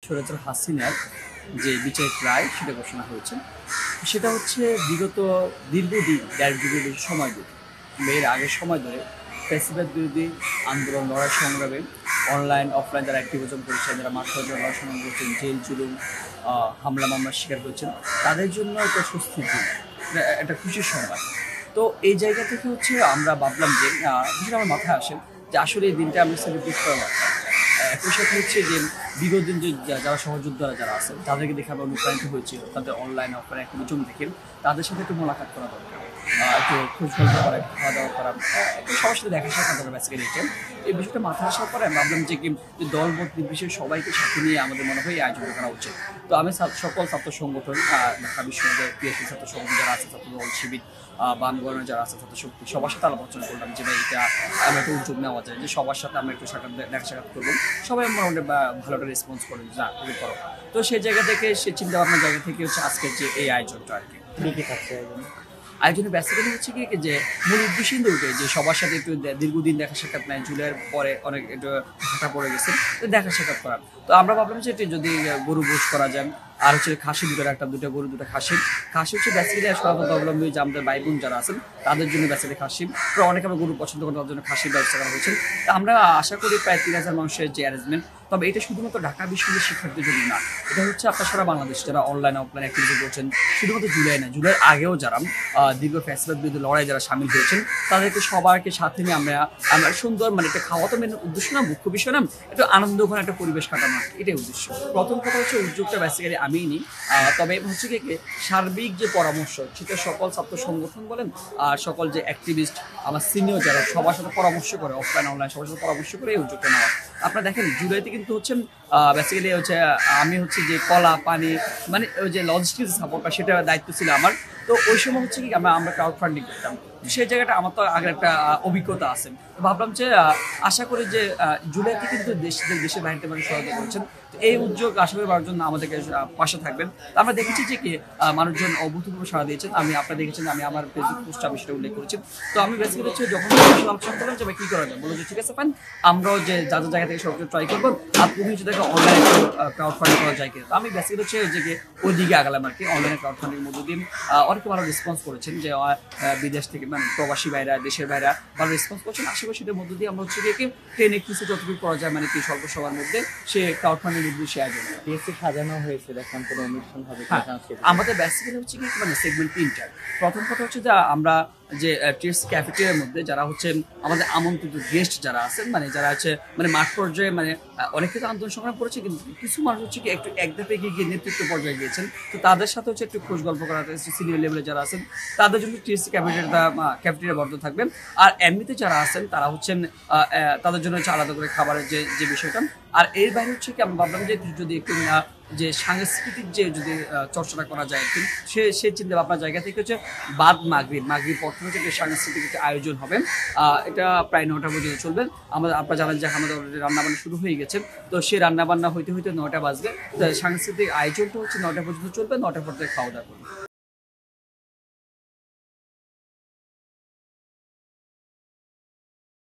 স্বৈরাচার হাসিনার যে বিচারিক রায় সেটা ঘোষণা হয়েছে। সেটা হচ্ছে বিগত দীর্ঘদিন ১.৫ যুগের বেশি সময় ধরে, এর আগের সময় ধরে ফ্যাসিবাদ বিরোধী আন্দোলন, লড়াই সংগ্রামে অনলাইন অফলাইন যারা অ্যাক্টিভিজম করেছেন, যারা মাঠ পর্যায়ে লড়াই সংগ্রাম করছেন, জেল জুলুম, হামলা মামলার শিকার হয়েছেন, তাদের জন্য একটা স্বস্তির দিন, একটা খুশির সংবাদ। তো এই জায়গা থেকে হচ্ছে আমরা ভাবলাম যে বিষয়টা আমার মাথায় আসে যে আসলে এই দিনটা আমরা সেলিব্রেট করা দরকার। একই সাথে হচ্ছে যে বিগত দিন যে যারা সহযোদ্ধারা যারা আছেন তাদেরকে দেখে আমরা অনুপ্রাণিত হয়েছি, তাদের অনলাইন অফলাইন অ্যাক্টিভিজম দেখে তাদের সাথে একটু মোলাকাত করা দরকার, একটু খোঁজ গল্প করা, একটু খাওয়া দাওয়া করা, একটু সবার সাথে দেখা সাক্ষাৎ করা বেসিক্যালি এটা। এই বিষয়টা মাথায় আসার পরে আমি ভাবলাম যে কি দলমত নির্বিশেষে সবাইকে সাথে নিয়ে আমাদের মনে হয় এই আয়োজনটা করা উচিত। তো আমি সকল ছাত্র সংগঠন, ঢাকা বিশ্ববিদ্যালয়ের পিএসসি ছাত্র সংগঠন যারা আছে, ছাত্র দল শিবির, বামগণের যারা আছে, ছাত্র শক্তি, সবার সাথে আলোচনা করলাম যে ভাই এটা আমরা একটা উদ্যোগ নেওয়া যায় যে সবার সাথে আমরা একটু দেখা সাক্ষাৎ করবো। সবাই মোটামুটি ভালো একটা রেসপন্স করেন যে তুমি করো। তো সেই জায়গা থেকে, সে চিন্তা ভাবনার জায়গা থেকে হচ্ছে আজকের যে এই আয়োজনটা আর কি। কি থাকছে আয়োজনে বেসিক্যালি হচ্ছে কি যে মূল উদ্দেশ্য কিন্তু ওইটাই যে সবার সাথে একটু দীর্ঘদিন দেখা সাক্ষাৎ নেয়, জুলাইয়ের পরে অনেক একটু ভাটা পড়ে গেছে, তো দেখা সাক্ষাৎ করা। তো আমরা ভাবলাম যে যদি গরু ভোজ করা যায়, আর হচ্ছে খাসি দুটা গরু, দুটো খাসি হচ্ছে বেসিক্যালি সর্বত অবলম্বী যে আমাদের ভাই বোন যারা আছেন তাদের জন্য বেসিক্যালি খাসি, তো অনেকে আমরা গরু পছন্দ করেন, তাদের জন্য খাসির ব্যবস্থা করা হয়েছে। তো আমরা আশা করি প্রায় ৩,০০০ মানুষের যে অ্যারেঞ্জমেন্ট, তবে এটা শুধুমাত্র ঢাকা বিশ্ববিদ্যালয়ের শিক্ষার্থীর জন্য না, এটা হচ্ছে আপনার সারা বাংলাদেশ যারা অনলাইন অফলাইন অ্যাক্টিভিটি করছেন, শুধুমাত্র জুলাই না, জুলাইয়ের আগেও যারা দীর্ঘ ফ্যাসিবাদ বিরুদ্ধে লড়াই যারা সামিল হয়েছেন তাদেরকে সবাইকে সাথে নিয়ে আমরা সুন্দর একটা খাওয়া তো মেন উদ্দেশ্য না, মুখ্য বিষয় না, একটু আনন্দ করে একটা পরিবেশ কাটানো, এটাই উদ্দেশ্য। প্রথম কথা হচ্ছে উদ্যোগটা বেসিক্যালি আমিই নিই, তবে হচ্ছে কি সার্বিক যে পরামর্শ সেটা সকল ছাত্র সংগঠন বলেন আর সকল যে অ্যাক্টিভিস্ট আমার সিনিয়র যারা সবার সাথে পরামর্শ করে, অফলাইন অনলাইন সবার সাথে পরামর্শ করে এই উদ্যোগটা নেওয়া। আপনারা দেখেন জুলাইতে কিন্তু হচ্ছে বেসিক্যালি হচ্ছে আমি হচ্ছে যে কলা পানি মানে ওই যে লজিস্টিক্স সাপোর্টটা সেটা দায়িত্ব ছিল আমার। তো ওই সময় হচ্ছে কি আমরা ক্রাউড ফান্ডিং করতাম, সেই জায়গাটা আমার তো আগের একটা অভিজ্ঞতা আছে। ভাবলাম যে আশা করি যে জুলাইতে কিন্তু দেশের বাইরে মানুষ সহায়তা করছেন, তো এই উদ্যোগ আশা করি পাওয়ার জন্য আমাদেরকে পাশে থাকবেন। আমরা দেখেছি যে কি মানুষজন অভূতপূর্ব সাড়া দিয়েছেন, আপনারা দেখেছেন আমি আমার ফেসবুক পোস্টে আমি সেটা উল্লেখ করেছি। তো আমি বেসিক্যালি হচ্ছে যখন আলোচনা করলাম যে কী করা যায়, বললো যে ঠিক আছে ফাইন, আমরাও যে যাদের জায়গা থেকে সবকিছু ট্রাই করবো, আর তুমি হচ্ছে দেখো অনলাইনে ক্রাউড ফান্ডিং করা যায় কিনা। তো আমি বেসিক্যালি হচ্ছে যে ওই দিকে আগালাম আর কি, অনলাইনে ক্রাউড ফান্ডিংয়ের মধ্য দিয়ে অনেকে ভালো রেসপন্স করেছেন, যে বিদেশ থেকে মানে প্রবাসী ভাইরা, দেশের ভাইরা ভালো রেসপন্স করছেন। আশা করি সেটার মধ্য দিয়ে আমরা হচ্ছে কি ট্রেনে কিছু যতটুকু করা যায় মানে কি স্বল্প সবার মধ্যে সে ক্রাউড ফান্ডিং উদ্দেশ্যে আয়োজন পিএসসি সাজানো হয়েছে, দেখলাম কোনো অনুষ্ঠান হবে। আমাদের বেসিক্যালি হচ্ছে কি মানে সেগমেন্ট ৩টা। প্রথম কথা হচ্ছে যে আমরা যে টিএসসি ক্যাফেটেরিয়ার মধ্যে যারা হচ্ছে আমাদের আমন্ত্রিত গেস্ট যারা আছেন, মানে যারা আছে মানে মাঠ পর্যায়ে মানে অনেকে তো আন্দোলন সংগ্রাম করেছে, কিন্তু কিছু মানুষ হচ্ছে কি একটু এক ধাপে গিয়ে নেতৃত্ব পর্যায়ে গিয়েছেন, তো তাদের সাথে হচ্ছে একটু খোঁজ গল্প করা, সিনিয়র লেভেলে যারা আছেন তাদের জন্য টিএসসি ক্যাফেটেরিয়া বন্ধ থাকবে। আর এমনিতে যারা আছেন তারা হচ্ছেন তাদের জন্য হচ্ছে আলাদা করে খাবারের যে বিষয়টা। আর এর বাইরে হচ্ছে কি আমি ভাবলাম যে যদি একটু যে সাংস্কৃতিক যে যদি চর্চাটা করা যায় একটু সে চিন্তা ভাবনার জায়গা থেকে হচ্ছে বাদ মাগরিব পর থেকে সাংস্কৃতিক একটা আয়োজন হবে। এটা প্রায় ৯টা পর্যন্ত চলবে। আপনারা জানেন যে আমাদের অলরেডি রান্নাবান্না শুরু হয়ে গেছে, তো সেই রান্নাবান্না হইতে ৯টা বাজবে। সাংস্কৃতিক আয়োজনটা হচ্ছে ৯টা পর্যন্ত চলবে, ৯টার পর থেকে খাওয়া দাওয়া করবে।